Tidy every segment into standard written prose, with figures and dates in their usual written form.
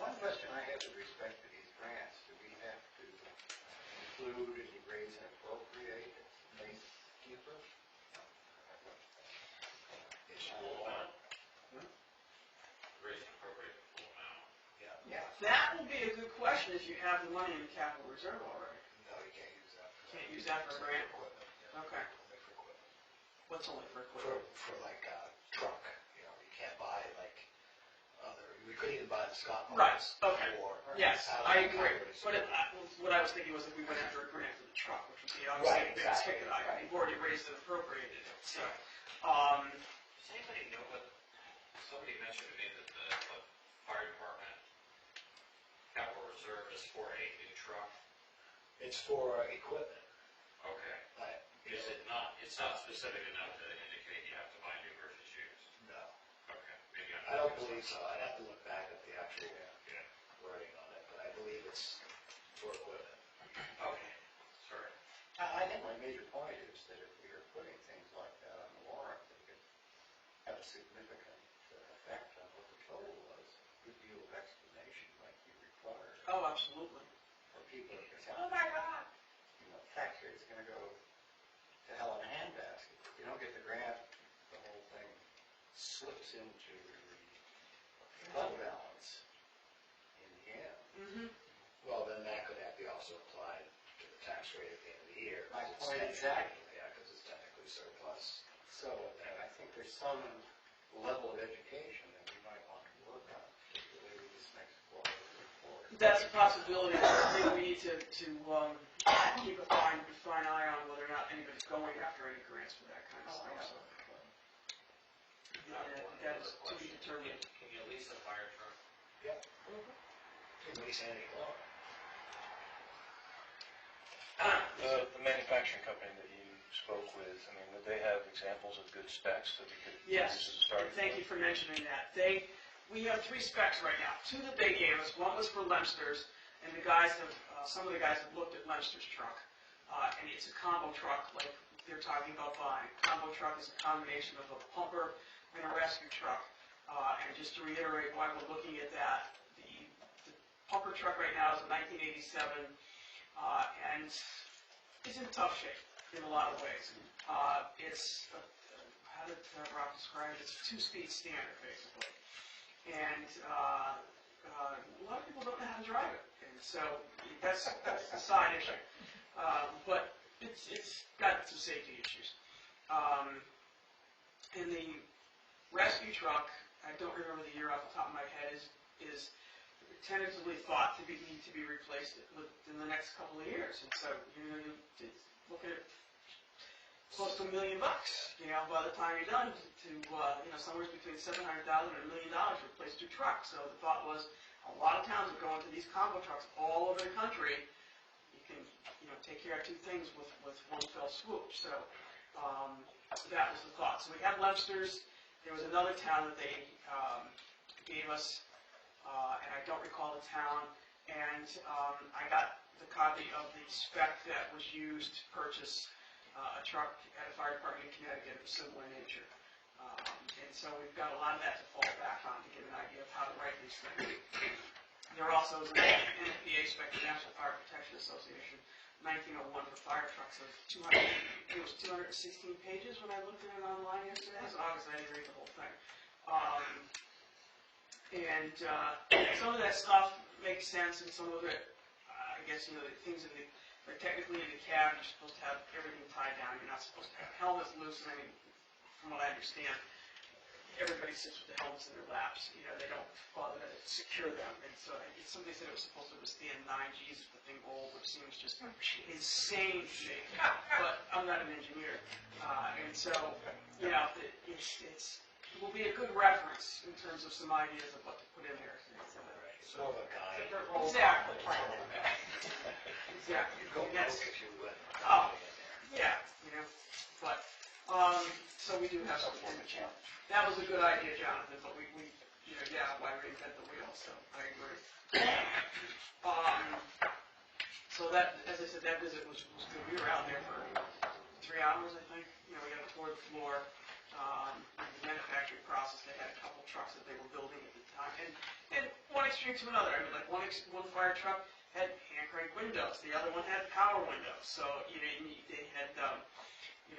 One question I have with respect to these grants, do we have to include any raise and appropriate base keeper? It's full amount. Raise and appropriate the full amount. Yeah. That will be a good question if you have the money in the capital reserve already. No, you can't use that. Can't use that for a grant? Equipment. Okay. Only for equipment. What's only for equipment? For like a truck, you know, you can't buy like other, we couldn't even buy the Scott Right, models. okay. Or Yes, I agree. But Right, what I was thinking was if we went after a grant for the truck, which would be Right, obviously a big exactly. ticket item. We've already raised and appropriated it, so. Does anybody know what, somebody mentioned to me that the fire department capital reserve is for a new truck? It's for equipment. Okay. Is it not, it's not specific enough to indicate you have to buy new versus used? No. Okay, maybe I don't believe so. I'd have to look back at the actual wording on it, but I believe it's for equipment. Okay, sorry. I think my major point is that if we are putting things like that on the warrant, it could have a significant effect on what the total was. A good deal of explanation might be required. Oh, absolutely. For people to say, oh my God, you know, tax rate's going to go to hell in a handbasket. If you don't get the grant, the whole thing slips into the fund balance in the end. Mm-hmm. Well, then that could have to be also applied to the tax rate at the end of the year. My point exactly. Yeah, because it's technically surplus. So I think there's some level of education that we might want to work on, particularly with this next quarter report. That's a possibility. I think we need to keep a fine eye on whether or not anybody's going after any grants for that kind of stuff. So, that is to be determined. Can you lease a fire truck? Yep. At least any loan. The manufacturing company that you spoke with, I mean, would they have examples of good specs that we could Yes, use as a starting thank you for mentioning that. We have 3 specs right now. 2 that they gave us. One was for Lemster's, and the guys have, some of the guys have looked at Lemster's truck, and it's a combo truck, like they're talking about buying. Combo truck is a combination of a pumper and a rescue truck. And just to reiterate why we're looking at that, the pumper truck right now is a 1987, and is in tough shape in a lot of ways. It's, how did Rob describe it? It's a 2-speed standard, basically. And a lot of people don't know how to drive it. And so that's the side issue. But it's got some safety issues. And the rescue truck, I don't remember the year off the top of my head, is tentatively thought to need to be replaced within the next couple of years. And so you're looking at close to $1 million, you know, by the time you're done to somewhere between $700,000 and $1 million to replace 2 trucks. So the thought was a lot of towns are going to these combo trucks all over the country. You can, take care of 2 things with one fell swoop. So that was the thought. So we have Lemster's. There was another town that they gave us, and I don't recall the town, and I got the copy of the spec that was used to purchase a truck at a fire department in Connecticut of similar nature. And so we've got a lot of that to fall back on to get an idea of how to write these things. There also is an NFPA spec, the National Fire Protection Association, 1901 for fire trucks of 216 pages when I looked at it online yesterday. So obviously I didn't read the whole thing. And some of that stuff makes sense, and some of it, I guess, the things that are technically in the cab, you're supposed to have everything tied down. You're not supposed to have helmets loose. And I mean, from what I understand, everybody sits with the helmets in their laps. They don't bother to secure them. And so somebody said it was supposed to withstand 9 Gs if the thing rolled, which seems just insane to me. But I'm not an engineer. And so, it will be a good reference in terms of some ideas of what to put in there. It's more of a guide. Exactly. Exactly. Go look if you would. Oh, yeah, but, so we do have something. That was a good idea, Jonathan, but we why reinvent the wheel, so I agree. So that, as I said, that visit was good. We were out there for 3 hours, I think. We got a tour of the floor, the manufacturing process. They had a couple trucks that they were building at the time. And one extreme to another. I mean, like one fire truck had hand crank windows, the other one had power windows. So they had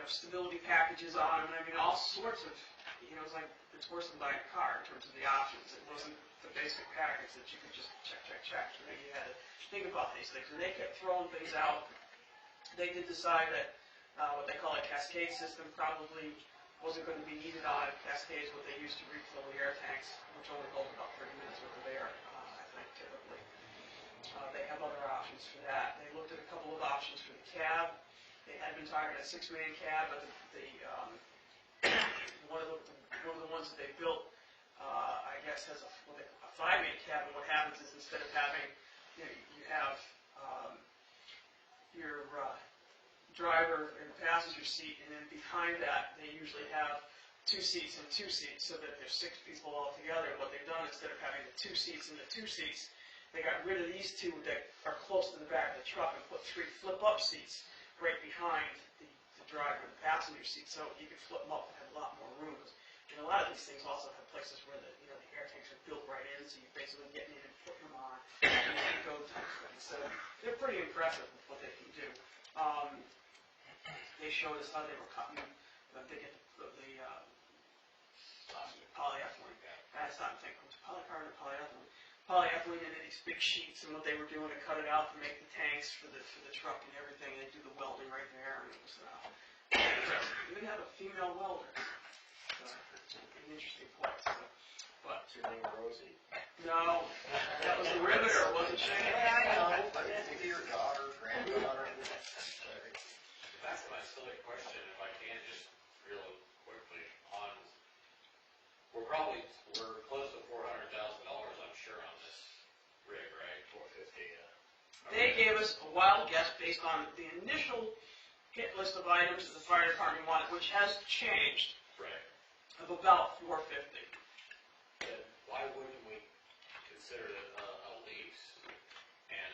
stability packages on them. I mean, all sorts of it's like it's worse than buying a car in terms of the options. It wasn't the basic package that you could just check. You had to think about these things, and they kept throwing things out. They did decide that what they call a cascade system probably wasn't going to be needed on it. Cascades, what they used to refill the air tanks, which only hold about 30 minutes worth of air, I think, typically. They have other options for that. They looked at a couple of options for the cab. They had been targeting a 6-man cab, but one of the ones that they built, I guess, has a 5-man cab. And what happens is instead of having, you have your driver in the passenger seat, and then behind that they usually have 2 seats and 2 seats, so that there's 6 people all together. And what they've done, instead of having the 2 seats and the 2 seats, they got rid of these 2 that are close to the back of the truck and put 3 flip-up seats right behind the driver and the passenger seat, so you can flip them up and have a lot more room. And a lot of these things also have places where the air tanks are built right in, so you're basically getting in and putting them on and you go type thing. So they're pretty impressive with what they can do. They showed us how they were cutting the polyethylene. That's not thinking it was polycarbonate or polyethylene. Polyethylene into these big sheets, and what they were doing to cut it out to make the tanks for the truck and everything. They do the welding right there, and it was even have a female welder. An interesting place. But Your name Rosie? no, that was the riveter, wasn't she? Yeah, I know, but it's your daughter, granddaughter. That's my silly question, if I can, just real quickly, we're close to $400,000, I'm sure, on this rig, right? 450, They gave us a wild guess based on the initial hit list of items that the fire department wanted, which has changed, Right. of about 450. Then why wouldn't we consider it a lease and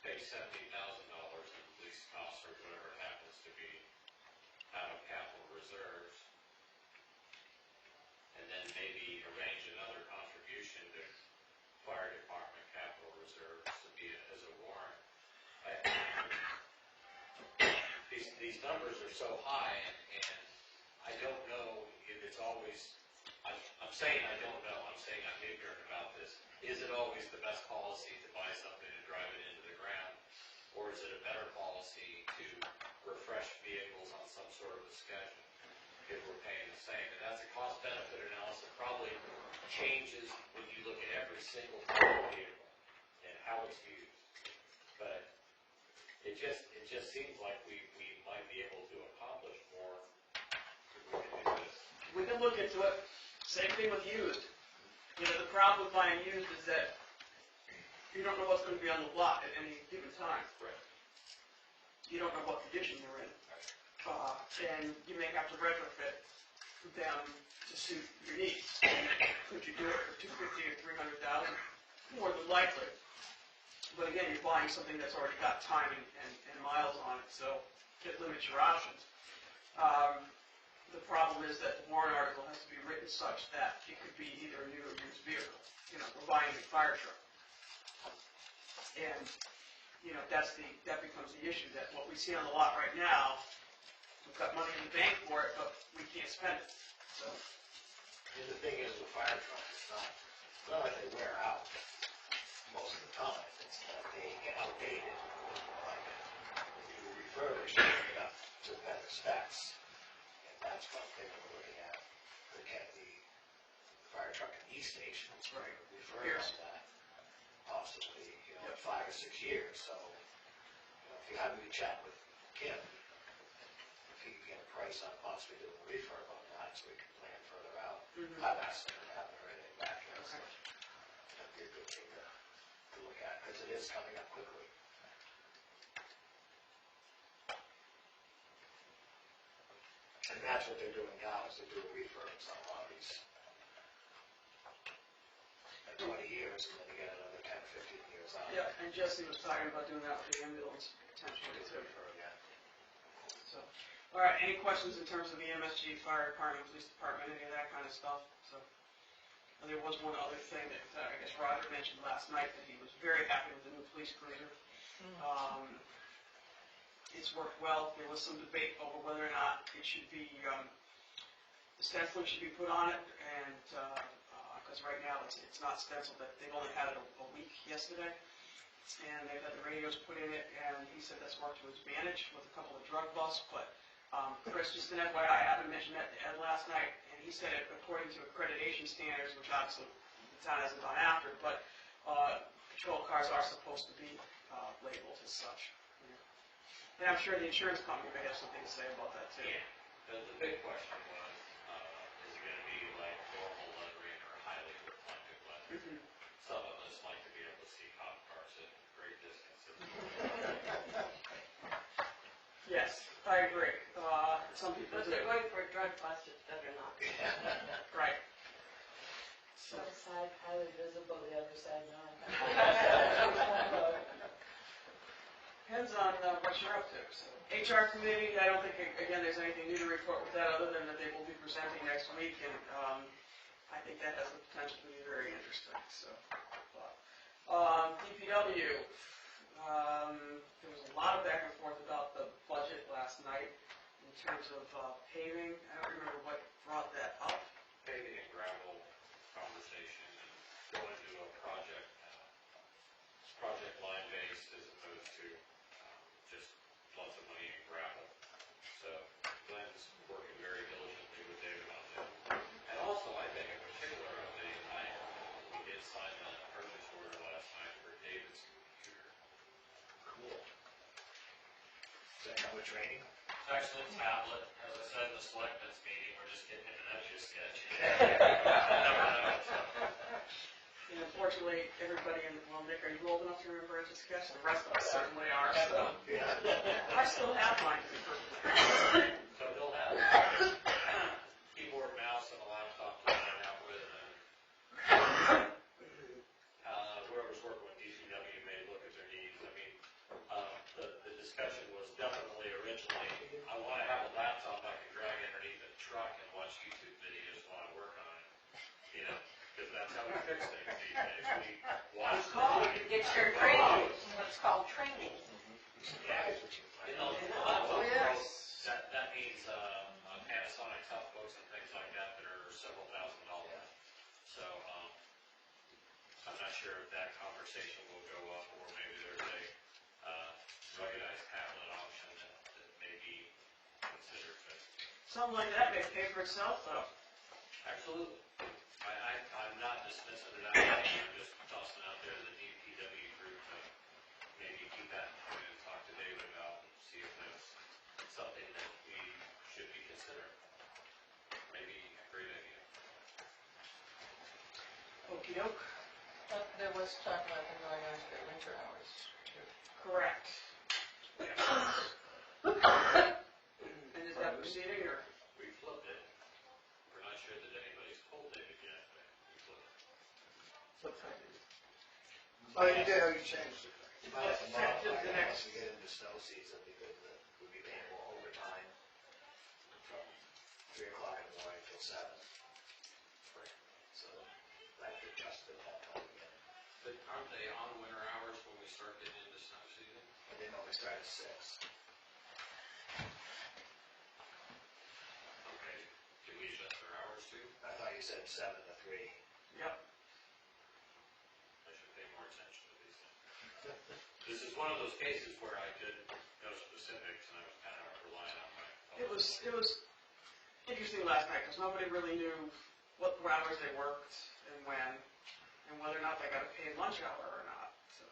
pay $70,000 in lease costs or whatever it happens to be out of capital reserves? And then maybe arrange another contribution to fire department capital reserves to be as a warrant. These numbers are so high, and I don't know if it's always, I'm saying I don't know, I'm saying I'm ignorant about this. Is it always the best policy to buy something and drive it into the ground? Or is it a better policy to refresh vehicles on some sort of a schedule if we're paying the same? And that's a cost-benefit analysis. It probably changes when you look at every single vehicle and how it's used. But it just seems like we might be able to accomplish more if we can do this. We can look into it. Same thing with used. The problem with buying used is that you don't know what's going to be on the lot at any given time. Right. You don't know what condition they're in. And you may have to retrofit them to suit your needs. Could you do it for $250,000 or $300,000? More than likely. But again, you're buying something that's already got time and miles on it, so it limits your options. The problem is that the warrant article has to be written such that it could be either a new or used vehicle. We're buying a new fire truck. And, that becomes the issue, that what we see on the lot right now, we've got money in the bank for it, but we can't spend it. So, And the thing is, with fire trucks, it's not like they wear out most of the time. It's that they get outdated. Like, if you refurbish it, you get up to better specs. And that's one thing we're looking at. Look at the fire truck and e-stations. Right. Refurbish that possibly, 5 or 6 years. So, if you happen to chat with Kim, if he can get a price on possibly doing a refurb on that, so we can plan further out. I've asked them to have it already back here, so that'd be a good thing to look at, because it is coming up quickly. And that's what they're doing now, is they're doing refurbs on a lot of these. At 20 years, and then you get another 10, 15 years out. yeah, and Jesse was talking about doing that with the ambulance, potentially, too. Yeah. So, all right, any questions in terms of the MSG, fire department, police department, any of that kind of stuff? So, and there was one other thing that I guess Rob Roger mentioned last night that he was very happy with the new police cruiser. It's worked well. There was some debate over whether or not it should be, the stenciling should be put on it, and, because right now it's not stenciled, but they've only had it a week yesterday, and they've had the radios put in it, and he said that's worked to his advantage with a couple of drug busts, but, Chris, just an FYI, I haven't mentioned that to Ed last night, and he said it according to accreditation standards, which obviously the town hasn't gone after, but, patrol cars are supposed to be, labeled as such. And I'm sure the insurance company may have something to say about that too. Yeah, the big question was, is it gonna be like normal lettering or highly reflective lettering? Some of us like to be able to see cop cars at great distances. Yes, I agree. Some people But do. they're going for a drug bust, it better not be. Right. Some side highly visible, the other side not. Depends on what you're up to. So, HR committee, I don't think, again, there's anything new to report with that other than that they will be presenting next week, and I think that has the potential to be very interesting. So, DPW, there was a lot of back and forth about the budget last night in terms of paving. I don't remember what brought that up. Paving and gravel conversation and going to a project line based as opposed to just lots of money in gravel. So Glenn's working very diligently with David on that. And also, I think in particular, we did sign a purchase order last night for David's computer. Cool. Does that come with training? It's actually a tablet. As I said in the selectmen's meeting, we're just getting an etch-a-sketch. And unfortunately, everybody in the, well, Nick, are you old enough to remember it, sketch? The rest of us certainly are, so. I still have mine to be perfectly honest. So he'll have keyboard, mouse, and a laptop to line out with, and whoever's working with DPW may look at their needs. I mean, the discussion was definitely originally, I want to have a laptop I can drag underneath the truck and watch YouTube videos while I work on it, you know, because that's how we fix things these days. We watch the video. Get your training, what's called training. Yeah, you know, Yes. that means Panasonic Toughbooks and things like that that are several $1,000s. So I'm not sure if that conversation will go up, or maybe there's a ruggedized tablet option that may be considered. But Something like that may pay for itself, though. absolutely, I'm not dismissing it out. I'm just tossing out there the DPW group to maybe keep that in mind and talk to David about and see if that's something that we should be considering. Maybe a great idea. Okey doke. There was talk about them going on to their winter hours. Correct. And is that proceeding, or? We flipped it. We're not sure that anybody's told David yet, but we flipped it. Oh, you did, you changed it. You might have to Effective modify the it next- once we get into snow season, because we'd be paying more overtime from 3 o'clock in the morning till 7. So I have to adjust it that time again. But aren't they on winter hours when we start getting into snow season? And then we start at 6. Okay, can we adjust our hours too? I thought you said 7 to 3. Yep. I should pay more attention to these things. This is one of those cases where I didn't know specifics, and I was kind of relying on my phone. It was interesting last night, because nobody really knew what hours they worked and when, and whether or not they got a paid lunch hour or not, so,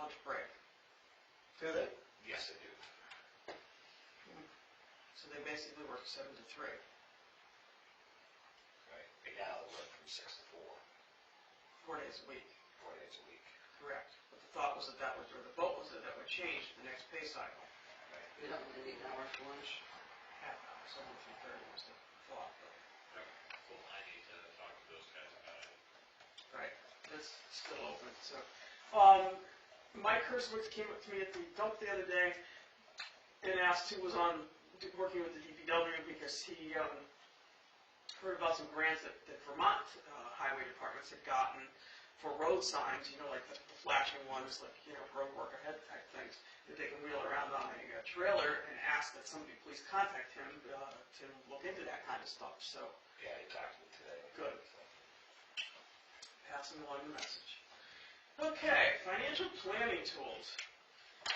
lunch break. Do they? Yes, I do. So they basically work 7 to 3. Right. Right now, they work from 6 to 4, 4 days a week. 4 days a week. Correct. But the thought was that would, or the vote was that would change the next pay cycle. Right. We don't really need an hour for lunch. Half hour, 7 to 3:30 was the thought, but, Well, I need to talk to those guys about it. right, it's still open, so. Mike Herswitz came up to me at the dump the other day and asked who was working with the DPW, because he, heard about some grants that Vermont highway departments had gotten for road signs, like the flashing ones, like, road work ahead type things, that they can wheel around on a trailer and ask that somebody please contact him to look into that kind of stuff, so Yeah, he talked to me today. Good. Passing along the message. Okay, financial planning tools.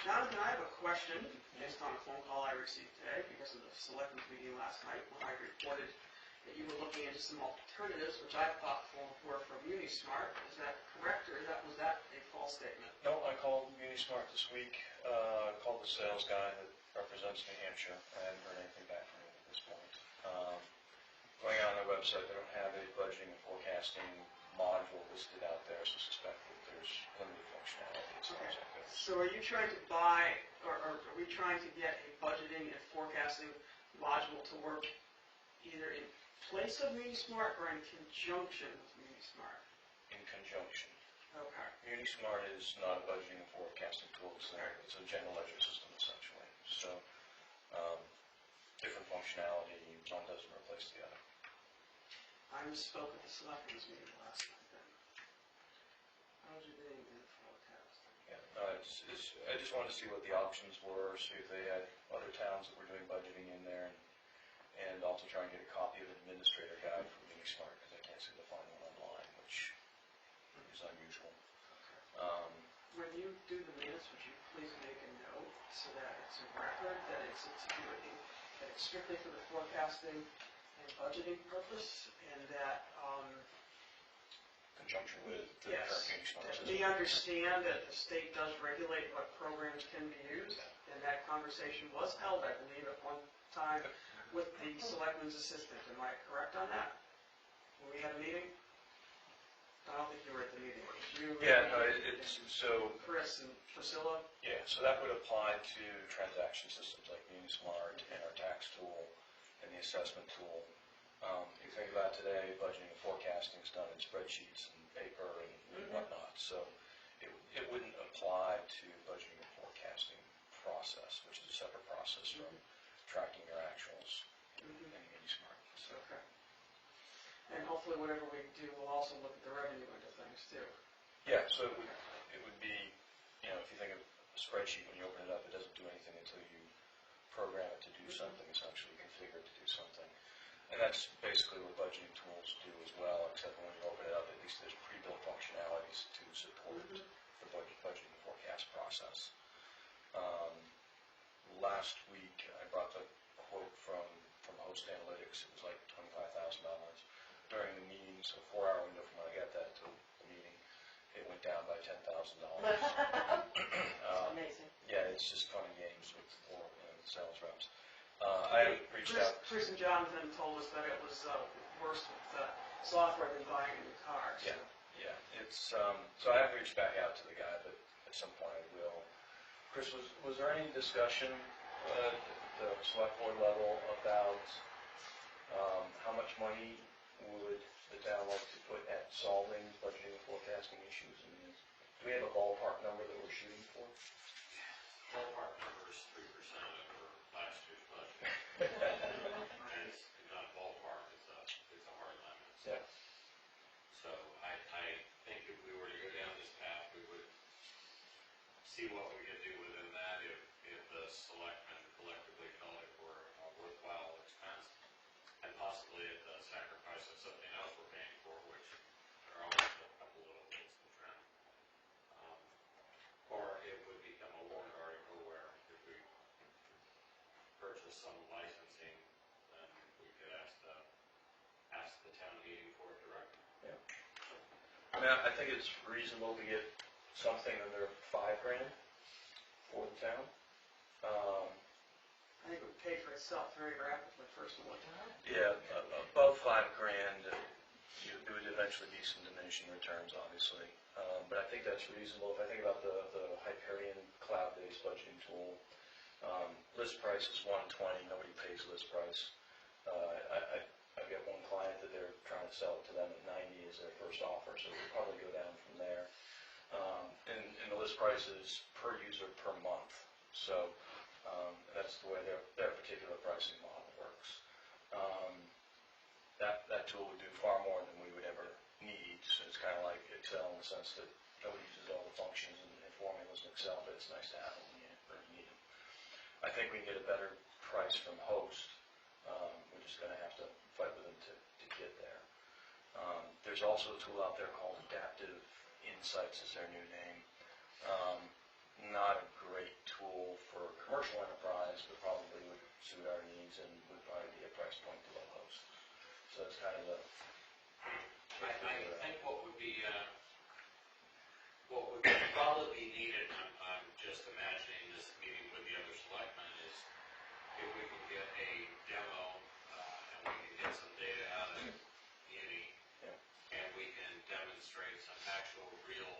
Jonathan, I have a question based on a phone call I received today because of the selectmen's meeting last night when I reported that you were looking into some alternatives, which I thought were from Unismart. Is that correct, or was that a false statement? No, I called Unismart this week, called the sales guy that represents New Hampshire. I haven't heard anything back from him at this point. Going on their website, they don't have a budgeting and forecasting module listed out there, so I suspect that there's limited functionality as far as that goes. So are you trying to buy, or are we trying to get a budgeting and forecasting module to work either in place of Unismart or in conjunction with Unismart? In conjunction. Okay. Unismart is not a budgeting and forecasting tool, it's a general ledger system essentially. So, different functionality, one doesn't replace the other. I misspoke at the selectmen's meeting last night then. Budgeting and forecasting. Yeah, I just wanted to see what the options were, see if they had other towns that were doing budgeting in there, and also try and get a copy of an administrator guide from Unismart, because I can't seem to find one online, which is unusual. When you do the minutes, would you please make a note so that it's a record, that it's strictly for the forecasting and budgeting purpose, and that, Conjunction with the yes, current Unismart that system. we understand that the state does regulate what programs can be used, and that conversation was held, I believe, at one time with the selectman's assistant. Am I correct on that? When we had a meeting? I don't think you were at the meeting. You were Yeah, at no, the meeting, it's, so, Chris and Priscilla? yeah, so that would apply to transaction systems like Unismart and our tax tool and the assessment tool. If you think about today, budgeting and forecasting is done in spreadsheets and paper and whatnot, so it wouldn't apply to budgeting and forecasting process, which is a separate process from tracking your actuals in Unismart. So, Okay. And hopefully whatever we do, we'll also look at the revenue end of things too. yeah, so it would be, if you think of a spreadsheet, when you open it up, it doesn't do anything until you program it to do something, essentially configure it to do something. And that's basically what budgeting tools do as well, except when you open it up, at least there's pre-built functionalities to support the budgeting and forecast process. Last week, I brought the quote from Host Analytics. It was like $25,000 during the meeting, so 4-hour window from when I got that to the meeting, it went down by $10,000. Amazing. Yeah, it's just fun and games with the sales reps. I reached out. Chris and Jonathan told us that it was worse with the software than buying a new car. So. Yeah, it's, so I haven't reached back out to the guy, but at some point I will. Chris, was there any discussion at the select board level about how much money would the town like to put at solving budgeting and forecasting issues? Do we have a ballpark number that we're shooting for? Ballpark number is 3% of last year's budget. And it's not ballpark, it's a hard limit. Yeah. So I think if we were to go down this path, we would see what we could do within that if the selectmen collectively felt it were a worthwhile expense, and possibly at the sacrifice of something else we're paying for, which there are always a couple little things to trim. Or it would become a warrant article where if we purchase some licensing, then we could ask the town meeting for it directly. I mean, I think it's reasonable to get something under $5,000 for the town. I think it would pay for itself very rapidly, personally. Yeah, above $5,000, it would eventually be some diminishing returns, obviously. But I think that's reasonable. If I think about the Hyperion cloud-based budgeting tool, list price is $120. Nobody pays list price. I've got one client that they're trying to sell it to them at $90 as their first offer, so we'll probably go down from there. And the list price is per user per month. So that's the way their particular pricing model works. That tool would do far more than we would ever need it's kind of like Excel in the sense that nobody uses all the functions and formulas in Excel, but it's nice to have them when you need them. I think we can get a better price from Host. We're just going to have to fight with them to get there. There's also a tool out there called Adaptive Insights is their new name. Not a great tool for commercial enterprise, but probably would suit our needs and would probably be a price point below Host. So it's kind of the... I think what would probably be needed, I'm just imagining this meeting with the other selectmen, is if we can get a demo, and we can get some data out of Uni, and we can demonstrate some actual real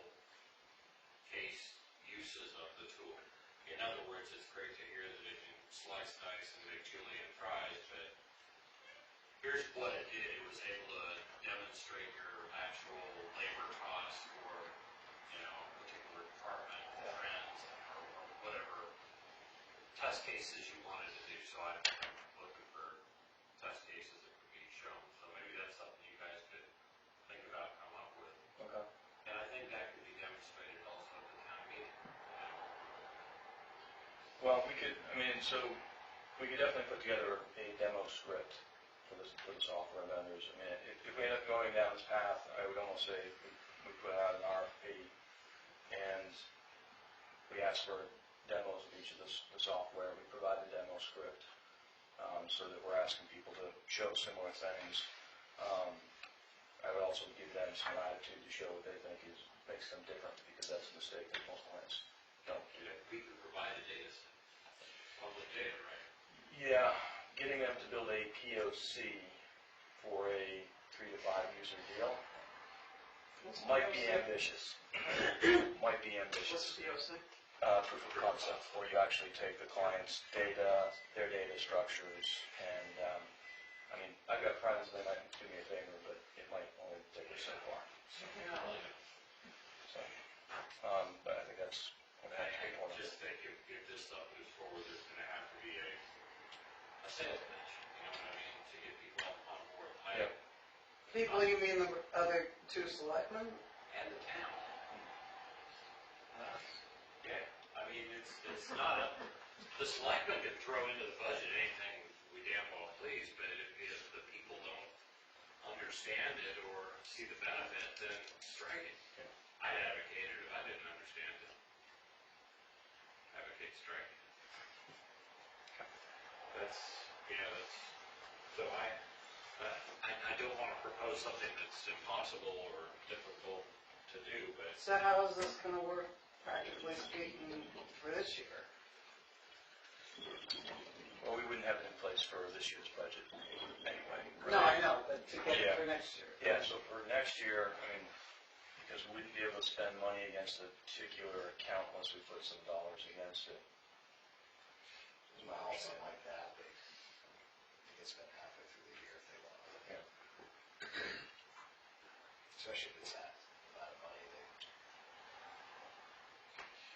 case uses of the tool. In other words, it's great to hear that it can slice dice and make julienne fries, but here's what it did. It was able to demonstrate your actual labor costs for, a particular department, trends, or whatever test cases you wanted to do. So I'm looking for test cases that could be shown. So maybe that's something you guys could think about, come up with. Okay. And I think that could be demonstrated also at the town meeting. Well, we could definitely put together a demo script for the software vendors. I mean, if we end up going down this path, I would almost say we put out an RFP and we ask for demos of each of the software. We provide the demo script so that we're asking people to show similar things. I would also give them some latitude to show what they think makes them different, because that's a mistake that most clients don't do. We could provide a data set, public data, right? Yeah, getting them to build a POC for a 3 to 5 user deal might be ambitious. Might be ambitious. What's the POC? Proof of concept, where you actually take the client's data, their data structures, and I've got friends that might do me a favor, but it might only take us so far. So, but I think that's what I have to take on. Just think if this stuff moves forward, there's going to have to be a sales pitch, you know what I mean, to get people on board. Yep. People, you mean the other two selectmen? And the town. Yeah, I mean, it's not the selectmen can throw into the budget anything we damn well please, but if the people don't understand it or see the benefit, then strike it. I'd advocate it if I didn't understand it. Advocate striking. So I don't want to propose something that's impossible or difficult to do, but So how is this gonna work, practically speaking, for this year? Well, we wouldn't have it in place for this year's budget anyway. No, I know, but to get it Yeah. for next year. Yeah, so for next year, because we wouldn't be able to spend money against a particular account unless we put some dollars against it. Well, something like that, they can spend halfway through the year if they want. Yeah. Especially if it's that amount of money,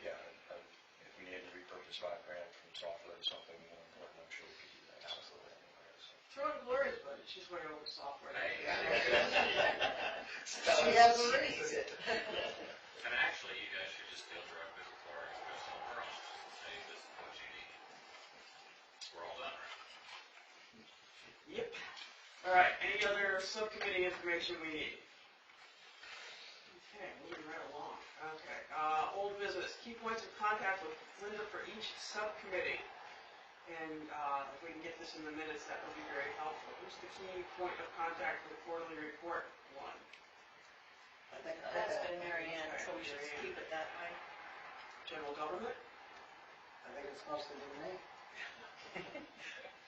Yeah, and if we needed to repurpose $5,000 from software to something more important, I'm sure we could do that. absolutely. Throw in Gloria's budget, she's way over software. She has a reason. and actually, you guys should just deal directly with Laura, go somewhere else and say this is what you need. We're all done, right? Yep. All right, any other subcommittee information we need? Okay, moving right along. Okay, old business, key points of contact with Linda for each subcommittee. And if we can get this in the minutes, that would be very helpful. Who's the key point of contact for the quarterly report one? I think I That's had been that. Mary Ann, so we should keep it that way. General government? I think it's mostly been me.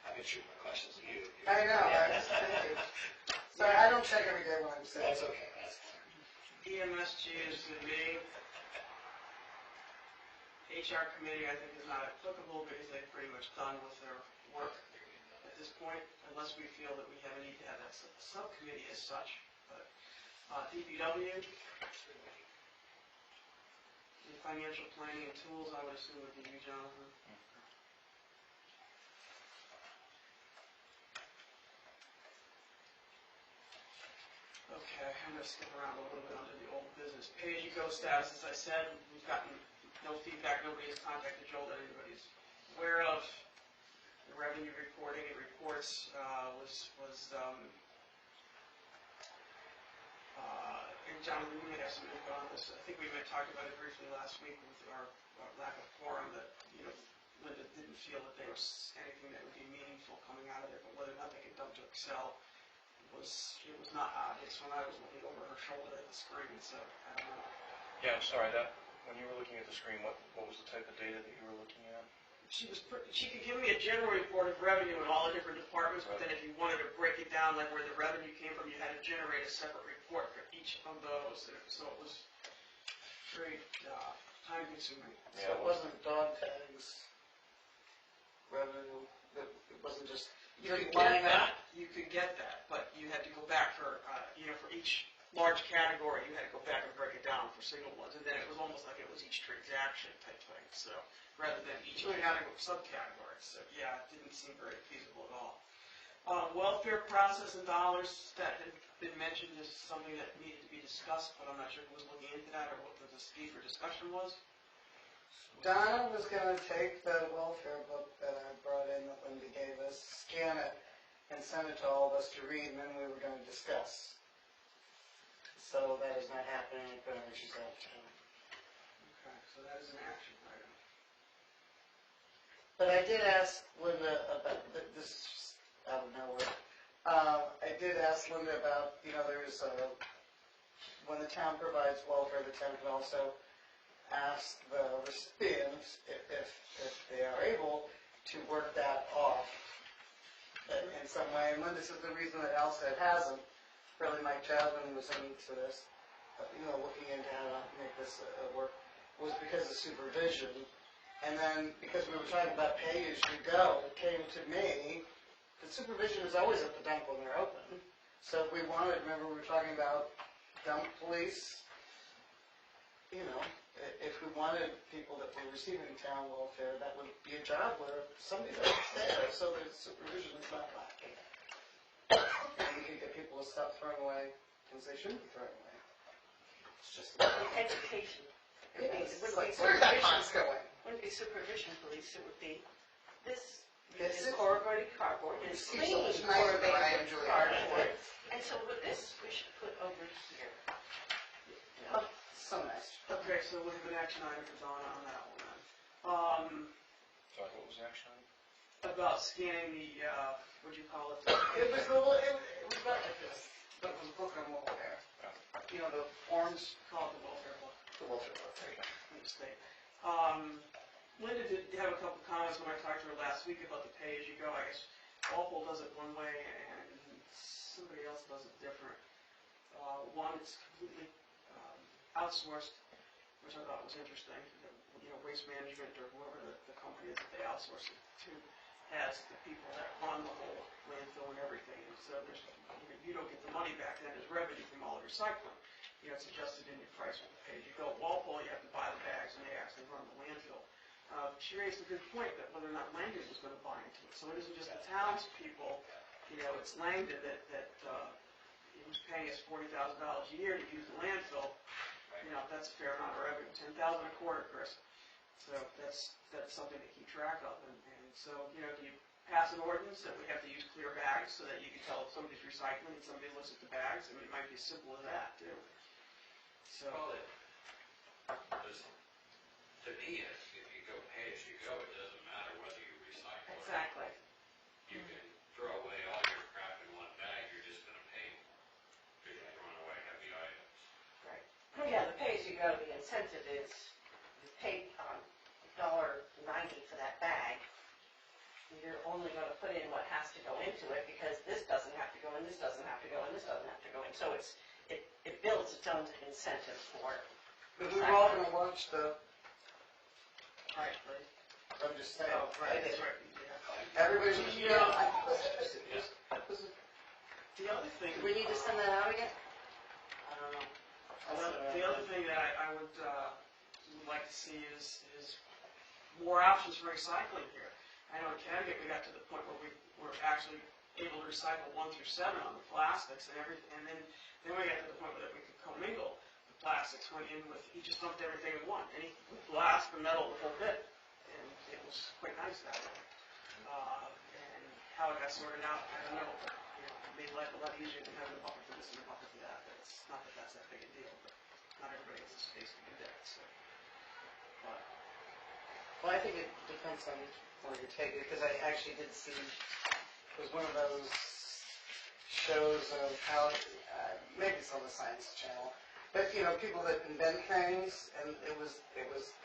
I can shoot my questions at you. I know, I was thinking. Sorry, I don't check every day when I'm sick. That's okay, that's fine. EMSG is with me. HR committee, I think, is not applicable because they've pretty much done with their work at this point, unless we feel that we have a need to have that subcommittee as such. But DPW, the financial planning and tools, I would assume would be you, Jonathan. Okay, I'm gonna skip around a little bit under the old business. Pay-as-you-go status, as I said, we've gotten no feedback, nobody has contacted Joel that anybody's aware of. The revenue reporting and reports, and Jonathan, we may have some info on this. I think we may have talked about it briefly last week with our lack of quorum, that, Linda didn't feel that there was anything that would be meaningful coming out of there, but whether or not they could dump to Excel was not obvious when I was looking over her shoulder at the screen, so I don't know. Yeah, I'm sorry, when you were looking at the screen, what was the type of data that you were looking at? She could give me a general report of revenue in all the different departments, but then if you wanted to break it down, like where the revenue came from, you had to generate a separate report for each of those, so it was very time consuming. So it wasn't dog tags revenue, it wasn't just. You could get that, but you had to go back for each large category, you had to go back and break it down for single ones, and then it was almost like it was each transaction type thing, so, rather than each category, subcategory, so, yeah, it didn't seem very feasible at all. Welfare process and dollars that had been mentioned is something that needed to be discussed, but I'm not sure who was looking into that or what the speed for discussion was. Donna was gonna take the welfare book that I brought in that Linda gave us, scan it, and send it to all of us to read, and then we were gonna discuss. So that is not happening, apparently she's out of town. Okay, so that is an action item. But I did ask Linda about, this out of nowhere, I did ask Linda about, there's when the town provides welfare, the town can also ask the recipients if they are able to work that off in some way. And Linda says the reason that Alstead hasn't, really Mike Chadwin was into this, looking into how to make this work, was because of supervision. And then because we were talking about pay as you go, it came to me, the supervision is always at the dump when they're open. So if we wanted, remember we were talking about dump police, if we wanted people that were receiving town welfare, that would be a job where somebody's always there, so that supervision is not lacking. And you can get people to stop throwing away things they shouldn't be throwing away. It's just Education. it's like, where's that box going? Wouldn't be supervision police, it would be this This is corrugated cardboard, and it's It's clean so much nicer than I corrugated enjoy it. cardboard. And so with this, we should put over here. So nice. Okay, so we'll have an action item for Donna on that one then. Sorry, what was the action item? About scanning the, what'd you call it? It was about like this, but it was a book on welfare. The orange, Call it the welfare book. the welfare book. From the state. Linda did have a couple comments when I talked to her last week about the pay-as-you-go. I guess Walpole does it one way and somebody else does it different. One is completely outsourced, which I thought was interesting. Waste Management or whoever the company is that they outsource it to has the people that run the whole landfill and everything. And so you don't get the money back then as revenue from all the recycling. It's adjusted in your price with the pay-as-you-go. Walpole, you have to buy the bags and they actually run the landfill. She raised a good point that whether or not Langdon was going to buy into it. So it isn't just the townspeople, it's Langdon that who's paying us $40,000 a year to use the landfill. That's a fair amount of revenue, $10,000 a quarter, Chris. So that's something to keep track of. And so, do you pass an ordinance that we have to use clear bags so that you can tell if somebody's recycling and somebody looks at the bags? I mean, it might be as simple as that, too. So. To me, if you go pay as you go, it doesn't matter whether you recycle or not. Exactly. You can throw away all your crap in one bag, you're just gonna pay more. Because you're throwing away heavy items. Right. Oh, yeah, the pay-as-you-go, the incentive is you pay $1.90 for that bag. You're only going to put in what has to go into it because this doesn't have to go in, this doesn't have to go in, this doesn't have to go in. So it builds its own incentive for it. But we were all going to watch the, Right, right. I'm just saying. Oh, right, that's right. Yeah. Everybody should, The other thing. do we need to send that out again? I don't know. The other thing that I would like to see is more options for recycling here. I know in Connecticut we got to the point where we're actually able to recycle 1 through 7 on the plastics and everything, and then we got to the point that we could commingle the plastics, went in with, he just dumped everything in one, any glass, the metal, the whole bit, and it was quite nice that way. And how it got sorted out, I don't know, but, you know, it made life a lot easier than having a bucket for this and a bucket for that. It's not that that's that big a deal, but not everybody has the space to do that, so. But, Well, I think it depends on where you take it, because I actually did see, it was one of those shows of how, maybe it's on the Science Channel, but, you know, people that invent things, and it was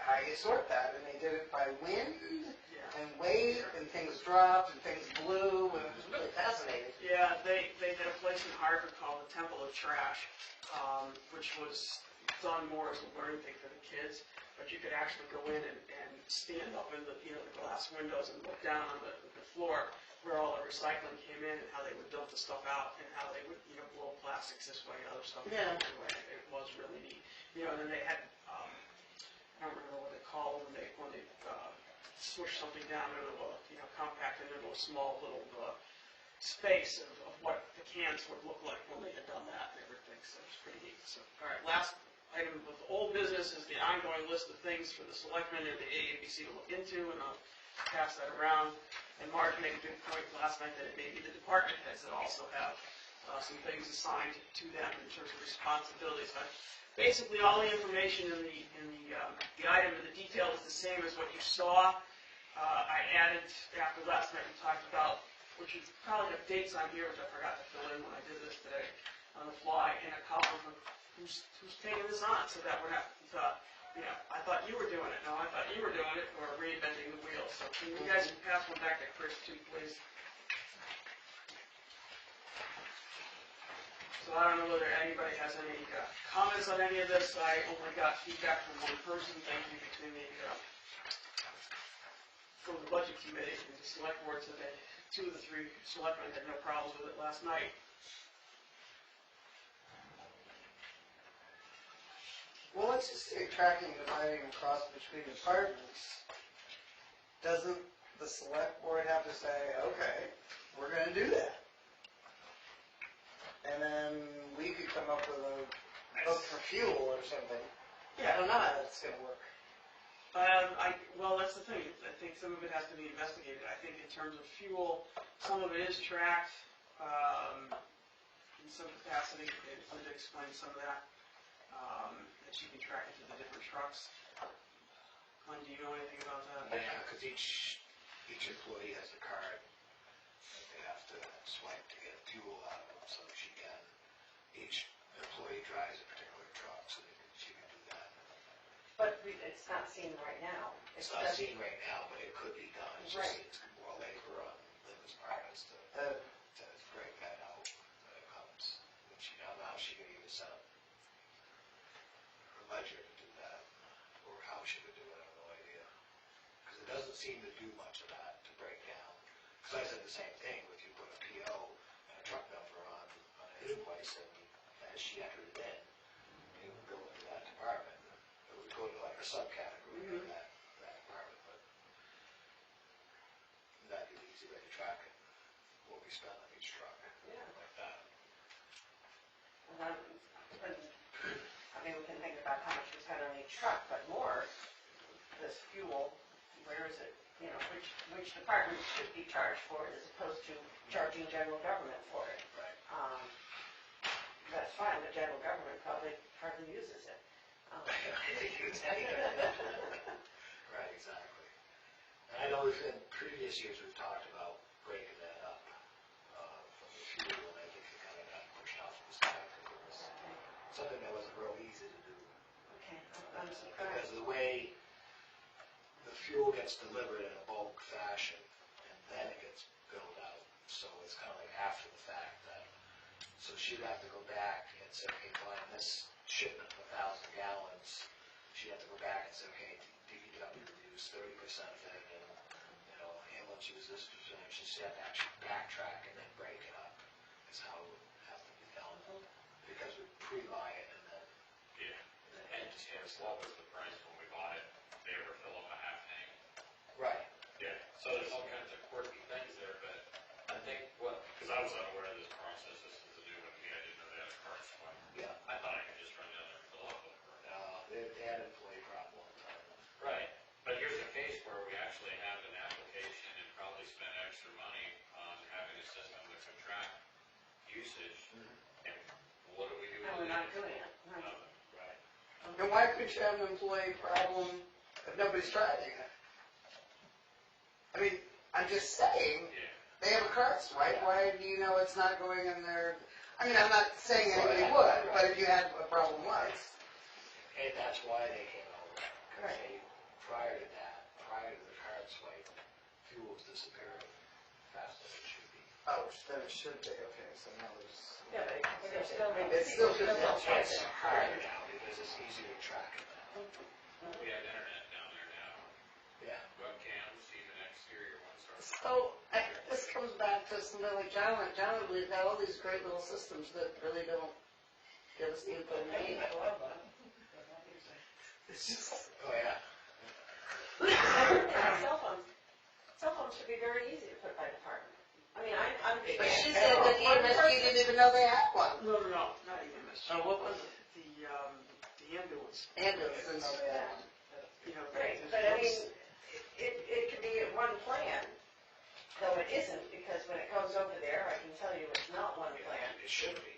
how you sort that, and they did it by wind yeah. and weight, and things dropped, and things blew, and it was really fascinating. Yeah, they did a place in Harvard called the Temple of Trash, which was done more as a learning thing for the kids, but you could actually go in and stand up in the, you know, the glass windows and look down on the floor where all the recycling came in and how they would dump the stuff out and how they would, you know, blow plastics this way and other stuff Yeah. the other way. It was really neat. You know, and then they had, I don't remember what they call them when they smush something down into a, you know, compact it into a small little space of what the cans would look like when they had done that and everything, so it's pretty neat. So, all right, last item with old business is the ongoing list of things for the selectmen and the AABC to look into, and I'll pass that around. And Marge made a good point last night that it may be the department heads that also have some things assigned to them in terms of responsibilities. But basically, all the information in the item, and the detail is the same as what you saw. I added, after last night we talked about, which you probably have dates on here, which I forgot to fill in when I did this today on the fly, and a column of who's taking this on, so that we're not, you know, I thought you were doing it, no, I thought you were doing it, or reinventing the wheel. So can you guys pass one back to Chris too, please? So I don't know whether anybody has any comments on any of this. I only got feedback from one person. Thank you between from the budget committee and the select board today. 2 of the 3 selectmen had no problems with it last night. Well, let's just say tracking and dividing across between departments. Doesn't the select board have to say, okay, we're gonna do that? And then we could come up with a book for fuel or something. I don't know how that's gonna work. Well, that's the thing. I think some of it has to be investigated. I think in terms of fuel, some of it is tracked in some capacity. It would explain some of that. That you can track it to the different trucks. Glenn, do you know anything about that? Yeah, because each employee has a card that they have to swipe to get fuel out of them, so each employee drives a particular truck, so she can do that. But it's not seen right now. It's not seen right now, but it could be done. It's just, Right. it's more labor on Linda's part as to break that out when it comes. When she, now she can even set up her ledger to do that, or how she would do it, I have no idea. Because it doesn't seem to do much of that to break down. Because I said the same thing, if you put a PO and a truck number on an invoice, and as she entered it in, it would go into that department. It would go to like a subcategory of that department, but that'd be the easy way to track it, what we spend on each truck, Yeah. like that. I mean, we can think about how much we spend on each truck, but more, this fuel, where is it? You know, which department should be charged for it as opposed to charging general government for it? Right. That's fine, but general government probably hardly uses it. Right, exactly. And I know in previous years we've talked about breaking that up from the fuel, and I think it kind of got pushed off to the side because it was something that wasn't real easy to do. Okay, I'm Because surprised. of the way the fuel gets delivered in a bulk fashion, and then it gets billed out, so it's kind of like after the fact that, so she'd have to go back and say, okay, fine, this shipment of 1,000 gallons, she'd have to go back and say, okay, DPW used 30% of it, and, you know, ambulance used this percentage, she'd have to actually backtrack and then break it up, is how it would have to be done, because we pre-buy it and then. Yeah. And what was the price when we bought it? They ever fill up a half tank? Right. Yeah. So there's all kinds of quirky things there, but I think what. Because I was unaware of this process, this is a new one to me, I didn't know they had a card swipe. Yeah. I thought I could just run down there and fill out the card. They had an employee problem all the time. Right, but here's a case where we actually have an application and probably spent extra money on having a system that can track usage, and what do we do? And we're not doing it. Right. Nothing. Right. And why could you have an employee problem if nobody's driving it? I mean, I'm just saying, Yeah. they have a cart swipe, why do you know it's not going in there? I mean, I'm not saying anybody would, but if you had a problem once. And that's why they came out with that. Because Right. prior to that, prior to the card swipe, fuel was disappearing faster than it should be. Oh, then it should be, okay, so now there's. Yeah, but there's still. It's still good. It's harder now because it's easier to track it now. We have internet down there now, Yeah. webcams, even exterior ones are. So, this comes back to somebody like John, we've got all these great little systems that really don't give us the info we need. It's just, Oh, yeah. Cell phones should be very easy to put by department. I mean, I'm. but she said that EMSG didn't even know they had one. No, not EMS. Oh, what was it? The ambulance. Ambulance didn't know they had one. You know, Right, but I mean, it could be one plan, though it isn't, because when it comes over there, I can tell you it's not one plan. It should be.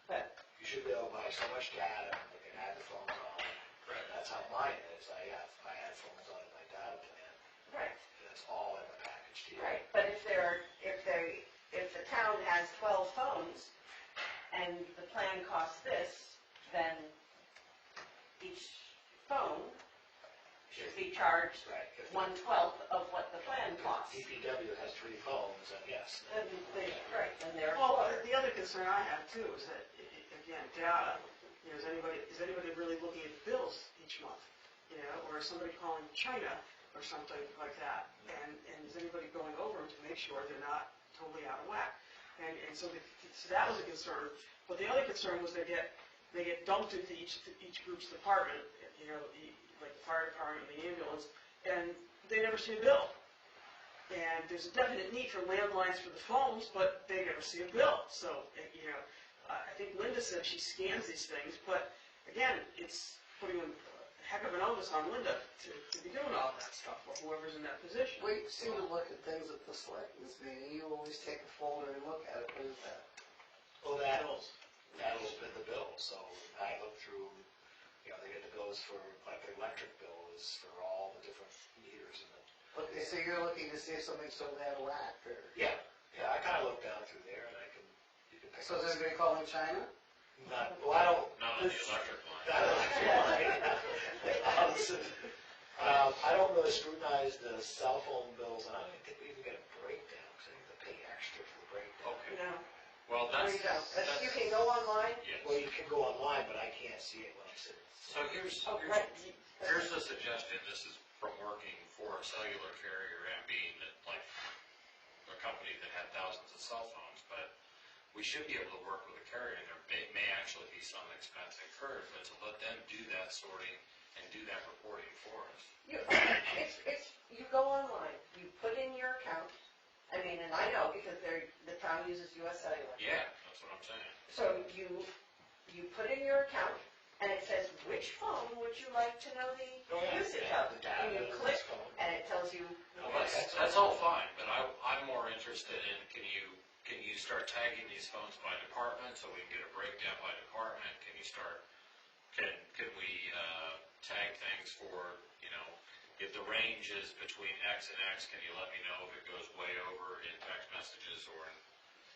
But- You should be able to buy so much data, you can add the phones on. Right. That's how mine is. I had phones on in my data plan, Right, and it's all in the package deal. right, but if the town has 12 phones, and the plan costs this, then each phone should be charged Right. If 1/12 of what the plan costs. DPW has 3 phones, then yes. And right, and they're. Well, the other concern I have too is that, again, data, you know, is anybody really looking at bills each month? You know, or is somebody calling China or something like that? And is anybody going over them to make sure they're not totally out of whack? And so that was a concern. But the other concern was they get dumped into each group's department, you know, like the fire department, the ambulance, and they never see a bill. And there's a definite need for landlines for the phones, but they never see a bill. So, you know, I think Linda said she scans these things, but again, it's putting a heck of an onus on Linda to be doing all that stuff, or whoever's in that position. We seem to look at things at the selectmen's meeting, you always take a folder and look at it, what is that? Well, that'll split the bill, so I look through, you know, they get the bills for, like the electric bill is for all the different meters in it. Okay, so you're looking to see if something's totally out of whack, or? Yeah, I kinda look down through there and you can pick So up. is anybody calling China? Not, well, I don't, Not on the electric line. I don't really scrutinize the cell phone bills, and I don't think we even get a breakdown, because I think they pay extra for the breakdown. Okay, No, well, there that's, you go. that's, You can go online. yes. Well, you can go online, but I can't see it when I'm sitting. So here's Right. a suggestion, this is from working for a cellular carrier and being like a company that had thousands of cell phones, but we should be able to work with a carrier, and there may actually be some expense incurred, but to let them do that sorting and do that reporting for us. You go online, you put in your account, I mean, and I know because the town uses US Cellular. Yeah, that's what I'm saying. So you put in your account, and it says, which phone would you like to know the usage of? The data And you on click, this phone. and it tells you. Well, that's all fine, but I'm more interested in, can you start tagging these phones by department so we can get a breakdown by department? Can you start, can we tag things for, you know, if the range is between X and X, can you let me know if it goes way over in text messages or in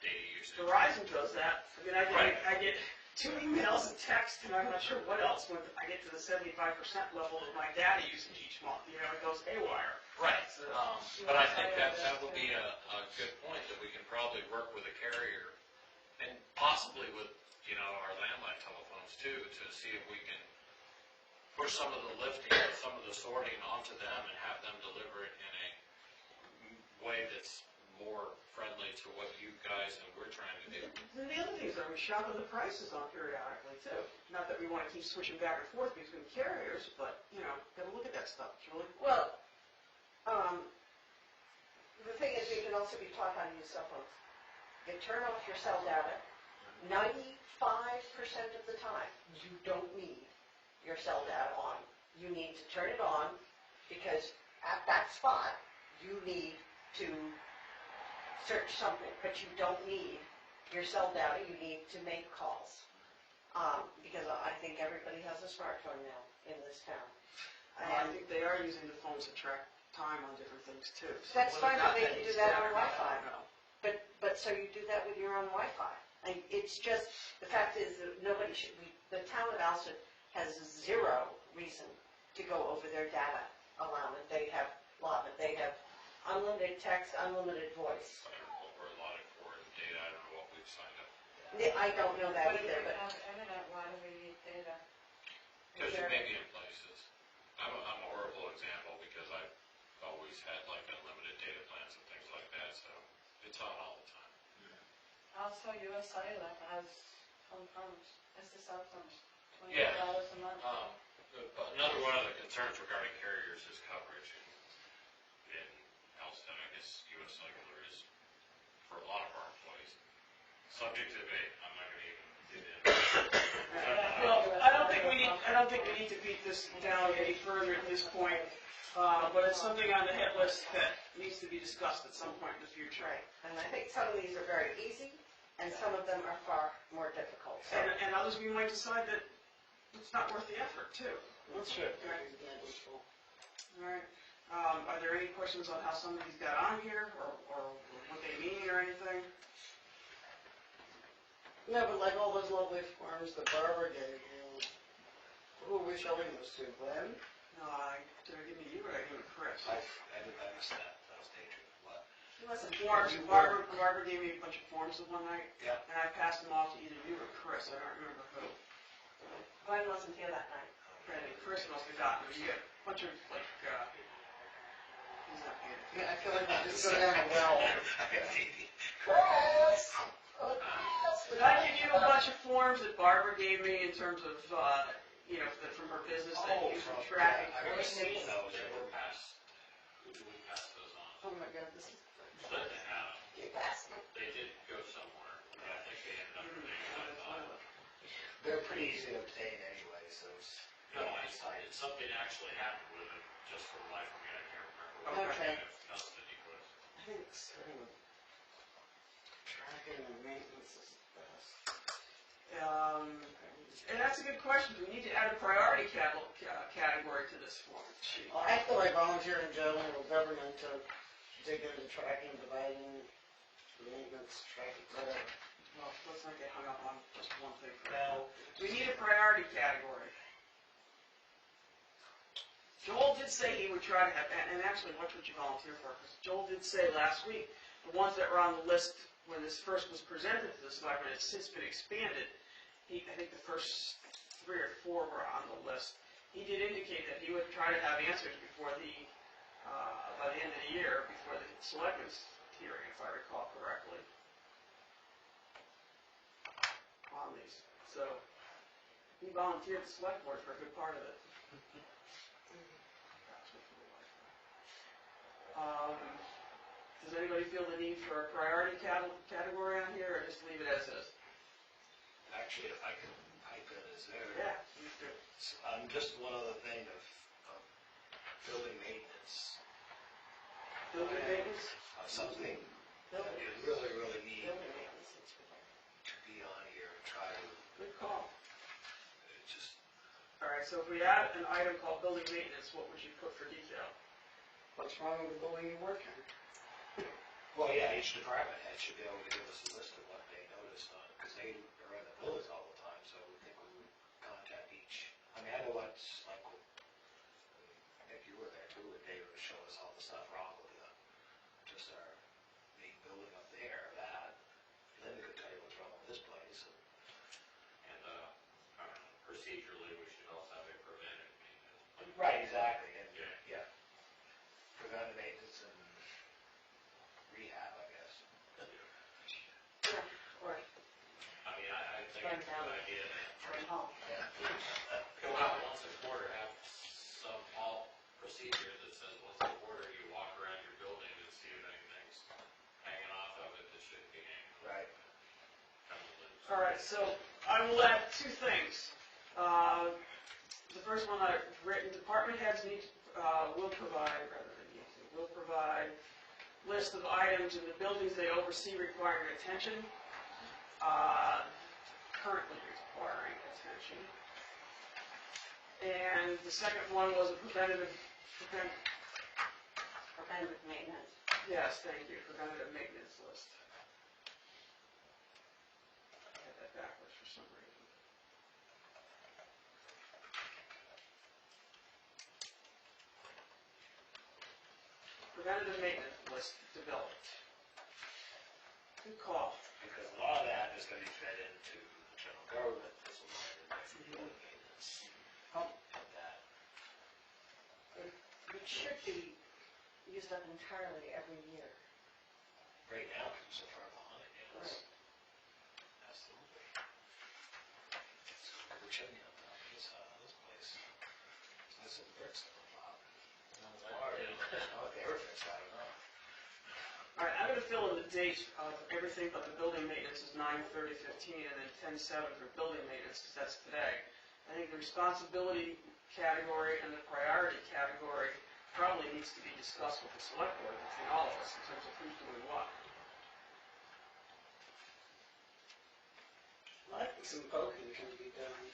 data usage? Verizon does that. I mean, Right. I get 2 emails and text, and I'm not sure what else when I get to the 75% level of my data usage each month. You know, it goes haywire. Right. So, But I think that would be a good point, that we can probably work with a carrier and possibly with, you know, our landline telephones too, to see if we can push some of the lifting, some of the sorting onto them and have them deliver it in a way that's more friendly to what you guys and we're trying to do. And the other thing is that we shopping the prices on periodically too. Not that we want to keep switching back and forth between carriers, but, you know, gotta look at that stuff, Julie. Well, the thing is, you can also be taught how to use cell phones. you turn off your cell data. 95% of the time, you don't need your cell data on. You need to turn it on because at that spot, you need to search something, but you don't need your cell data, you need to make calls. Because I think everybody has a smartphone now in this town. I think they are using the phones to track time on different things too. So That's whether fine, or not but they can use do that or on not, I Wi-Fi. don't know. But so you do that with your own Wi-Fi. And it's just, the fact is that nobody should be, the town of Alstead has zero reason to go over their data allotment. They have unlimited text, unlimited voice. Over a lot of important data, I don't know what we've signed up. I don't know that But if either, we but have internet, why do we need data? Because you may be in places. I'm a horrible example because I've always had like unlimited data plans and things like that, so it's on all the time. Also, US Cellular has home phones, it's the cell phones, Yeah. $28 a month. But another one of the concerns regarding carriers is coverage. In Alstead, I guess US Cellular is, for a lot of our employees, subject to debate. I'm not going to even get into. Well, I don't think we need to beat this down any further at this point, but it's something on the hit list that needs to be discussed at some point in the future. right. And I think some of these are very easy, and some of them are far more difficult. So And others, we might decide that it's not worth the effort too. That's true. All right. Are there any questions on how some of these got on here, or what they mean, or anything? No, but like all those lovely forms that Barbara gave you, who are we showing those to, Glenn? No, did I give it to you, or did I give it to Chris? I missed that, that was dangerous. What? he wasn't Forms, Barbara gave me a bunch of forms the one night, Yeah. and I passed them off to either you or Chris, I don't remember who. Glenn wasn't here that night. And Chris must have gotten them, you get a bunch of, like, he's not paying attention. Yeah, I feel like we just go down a well. Did I give you a bunch of forms that Barbara gave me in terms of, from her business that you can track and I've never coordinate? seen those. They were passed. We passed those on. Oh my God, this is. But they did go somewhere. But I think they ended up remaining on. They're pretty easy to obtain anyway, so it's. No, it's something actually happened with them, just for the life of me, I can't remember. Okay. Custody was. I think starting with tracking and maintenance is the best. And that's a good question. We need to add a priority category to this form sheet. Well, I feel like volunteering general government to dig into tracking, dividing, maintenance, tracking, whatever. Well, let's not get hung up on just one thing. Well, We need a priority category. Joel did say he would try to have, and actually, what would you volunteer for? Because Joel did say last week, the ones that were on the list when this first was presented to the selectmen have since been expanded. I think the first 3 or 4 were on the list. He did indicate that he would try to have answers before by the end of the year, before the selectmen's hearing, if I recall correctly, on these. So, he volunteered the select board for a good part of it. Does anybody feel the need for a priority category on here, or just leave it as is? actually, if I could pipe in, is there? Yeah, please do. Just one other thing of building maintenance. Building maintenance? Something that you really need to be on here and try to, Good call. just, All right, so if we add an item called building maintenance, what would you put for detail? What's wrong with the building you work in? well, yeah, each department head should be able to give us a list of what they noticed on, because they are in the buildings all the time, so we think we would contact each. I mean, I know what's, like, I think you were there too, and David was showing us all the stuff wrong with just our main building up there, that. Linda could tell you what's wrong with this place. And, procedurally, we should also have a preventive maintenance. Right, exactly, and, Yeah. yeah. Preventive maintenance and rehab, I guess. Or I mean, I think Run it's a down. good idea to from home. go out once a quarter, have some procedure that says once a quarter you walk around your building and see if anything's hanging off of it that shouldn't be hanging. Right. right, so I will add two things. The first one I've written, department heads will provide list of items in the buildings they oversee requiring attention, currently requiring attention. And the second one was a preventative maintenance. yes, thank you, preventative maintenance list. I had that backwards for some reason. Preventative maintenance list developed. Good call. Because a lot of that is gonna be fed into the general government, this will be building maintenance. And that, It should be used up entirely every year. right now, I'm so far behind, yes. Absolutely. Good chimney on top of this place. That's some bricks on top. How they ever fix that, I don't know. All right, I'm going to fill in the date of everything but the building maintenance is 9/30/15, and then 10/7 for building maintenance, because that's today. I think the responsibility category and the priority category probably needs to be discussed with the select board between all of us in terms of who's doing what. I think some poking can be done.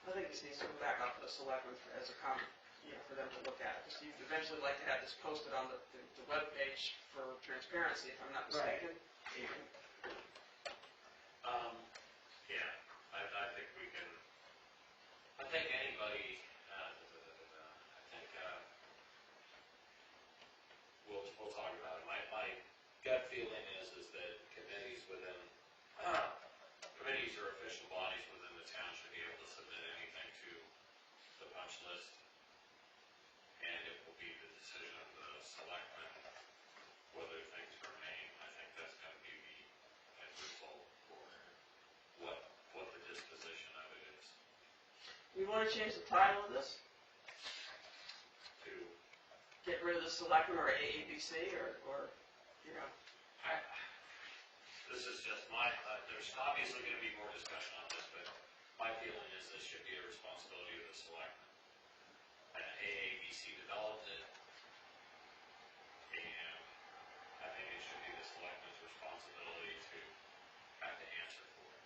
I think this needs to go back up to the selectmen as a comment, for them to look at. Because you'd eventually like to have this posted on the webpage for transparency, if I'm not mistaken. Yeah, I think we can, I think anybody, we'll talk about it. My gut feeling is that committees or official bodies within the town should be able to submit anything to the punch list. And it will be the decision of the selectmen whether things remain. I think that's going to be the end result for what the disposition of it is. You want to change the title of this? To, Get rid of the selectmen or AABC or. this is just there's obviously going to be more discussion on this, but my feeling is this should be a responsibility of the selectmen. And AABC developed it, and I think it should be the selectmen's responsibility to have to answer for it.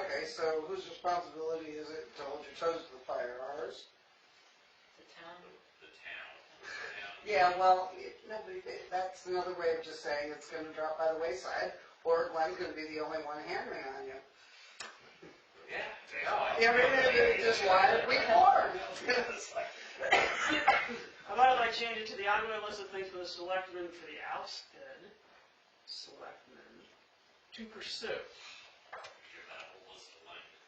Okay, so whose responsibility is it to hold your toes to the fire? Ours? The town. The town. Yeah, well, that's another way of just saying it's gonna drop by the wayside, or Glenn's gonna be the only one hammering on you. Yeah. Yeah, maybe just why did we warn? How about if I change it to the ongoing list of things for the selectmen for the Alstead selectmen to pursue? Give that whole list of language.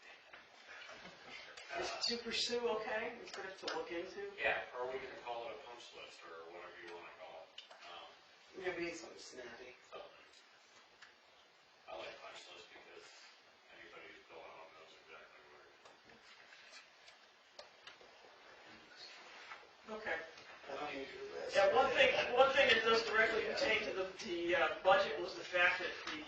Is to pursue okay instead of to look into? Yeah, or we can call it a punch list or whatever you want to call it. Maybe something snappy. I like punch list because anybody who's going home knows exactly where it is. Okay. I don't need to do this. Yeah, one thing that does directly pertain to the budget was the fact that the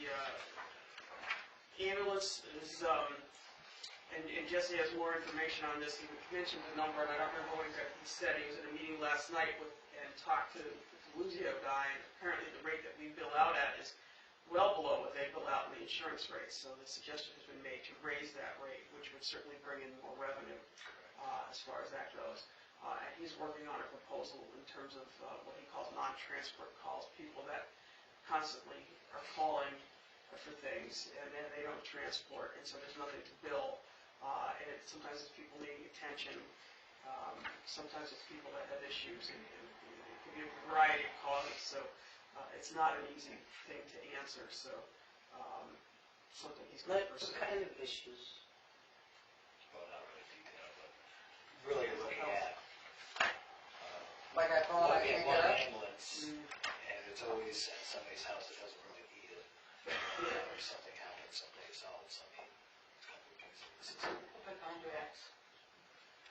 ambulance is, and Jesse has more information on this. He mentioned the number, and I don't remember what exactly he said. He was at a meeting last night and talked to the Luzio guy, and apparently the rate that we bill out at is well below what they bill out in the insurance rates. So the suggestion has been made to raise that rate, which would certainly bring in more revenue as far as that goes. And he's working on a proposal in terms of what he calls non-transport calls, people that constantly are calling for things and then they don't transport, and so there's nothing to bill. And sometimes it's people needing attention. Sometimes it's people that have issues, and it can be a variety of causes. So it's not an easy thing to answer. So something he's going to pursue. What kind of issues? Well, not really detailed, but really you're looking at, Like I thought I looking at could one get. ambulance, and it's always at somebody's house that doesn't really need it. Or something happens someplace else, I mean, it's complicated. This is Hypochondriacs.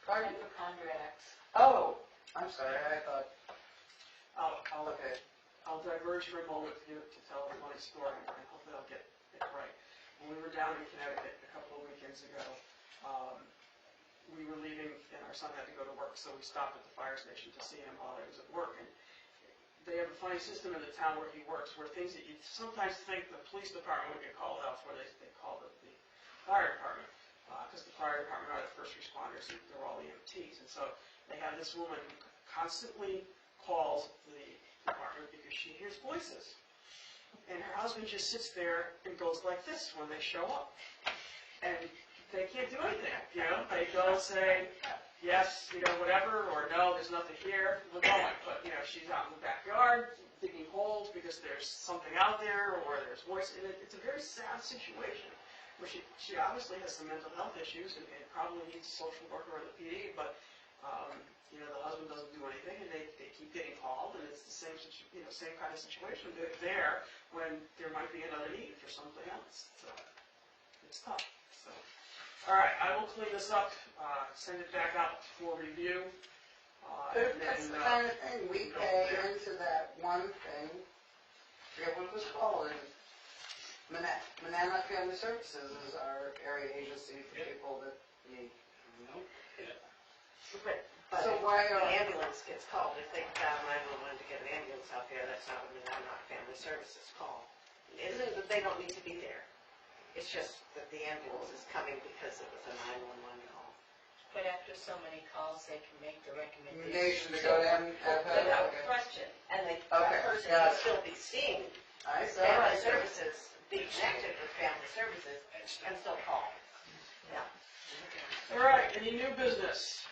Pardon? Hypochondriacs. Oh, I'm sorry, I thought, okay. I'll diverge for a moment to tell a funny story, and hopefully I'll get it right. when we were down in Connecticut a couple of weekends ago, we were leaving and our son had to go to work, so we stopped at the fire station to see him while I was at work. And they have a funny system in the town where he works, where things that you sometimes think the police department would get called out for, they call the fire department, because the fire department are the first responders, and they're all EMTs. And so they have this woman who constantly calls the department because she hears voices. And her husband just sits there and goes like this when they show up. And they can't do anything, you know? They go say, yes, you know, whatever, or no, there's nothing here, we're going. But, you know, she's out in the backyard digging holes because there's something out there or there's voice in it. It's a very sad situation where she obviously has some mental health issues and probably needs a social worker or the PD, but, you know, the husband doesn't do anything and they keep getting called, and it's the same, you know, same kind of situation. They're there when there might be another need for something else. So it's tough. So. All right, I will clean this up, send it back out for review. That's the kind of thing, we pay into that one thing, forget what it was called, and Manana Family Services is our area agency for people that need. But So if why the are, ambulance gets called, if they dial 911 to get an ambulance out there, that's not a family services call. It isn't that they don't need to be there. It's just that the ambulance is coming because it was a 911 call. But after so many calls, they can make the recommendation. nation to go down, Without question. And they, Okay, that person got will it. still be seeing I saw family it. services, be connected with family services, and still call. Yeah. All right, any new business?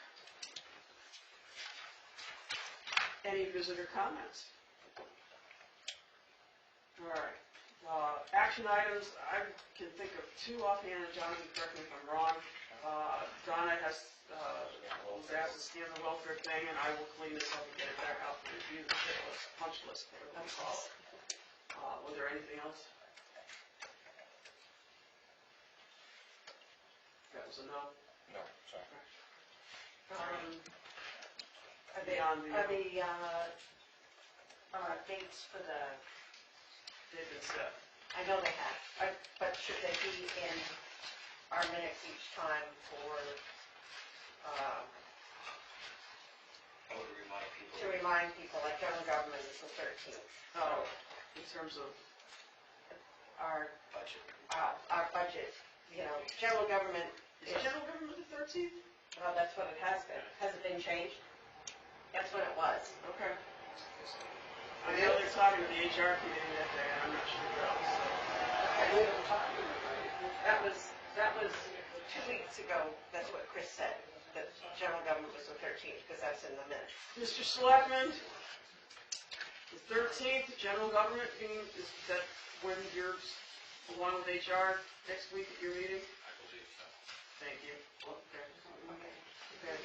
Any visitor comments? All right. Action items, I can think of two offhand, and Jonathan, correct me if I'm wrong. Donna was asked to scan the welfare thing, and I will clean this up and get it back out for review, the punch list, whatever we call it. Was there anything else? That was a no? No, sorry. Are the dates for the, They've been set. I know they have, but should they be in our minutes each time for, to remind people, like general government is the 13th. Oh, in terms of, Our budget, you know, general government is general government the 13th? well, that's what it has been. Has it been changed? That's when it was. Okay. I know they're talking to the HR committee that day, and I'm not sure what else, so. That was 2 weeks ago, that's what Chris said, that general government was the 13th, because that's in the minutes. Mr. Selectman, the 13th, general government meeting, is that when you're along with HR next week at your meeting? I believe so. Thank you. Okay.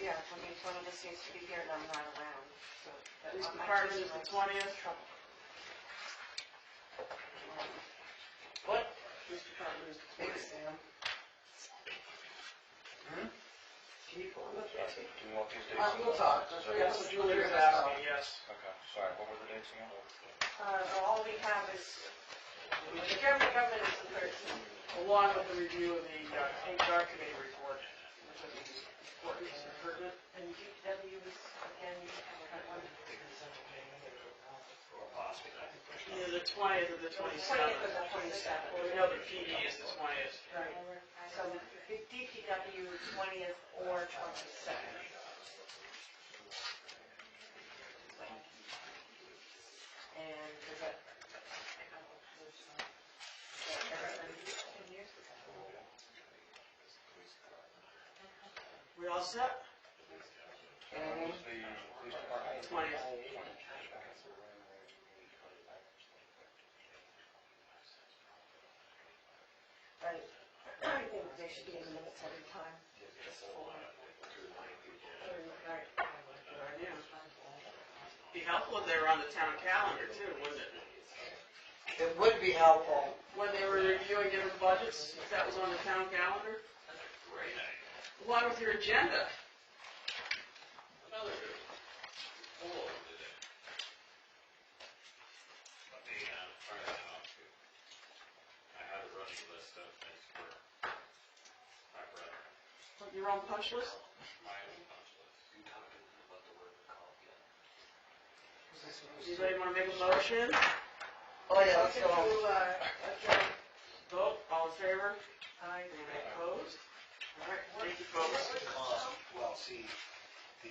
Yeah, I mean, one of us needs to be here and I'm not around, so. Police department is the 20th. What? Police department is the 20th. Can you pull them up? Do you want these dates? We'll talk, just we have Yes, some Julie was Julia asking, yes. Okay, sorry, what were the dates again? All we have is, the general government is the 13th. Along with the review of the HR committee report, which I think is important and pertinent. And DPW is, again, you have one. Or possibly not. Either the 20th or the 27th. 20th or the 27th. Well, we know the PD is the 20th. Right. So the DPW 20th or 22nd. And is that? We all set? What was the police department? 20th. Right. I think they should be in the minutes every time. Just for. Right. Good idea. Be helpful if they were on the town calendar too, wouldn't it? It would be helpful. When they were reviewing different budgets, if that was on the town calendar, Great idea. along with your agenda. Another good one. Full of them today. Let me, turn that off too. I have a running list of things. your own punch list? My own punch list. Anybody wanna make a motion? Oh, yeah, let's Motion go home. to, adjourn. Vote, all in favor? Aye. Anybody opposed? All right, thank you folks. Well, see, the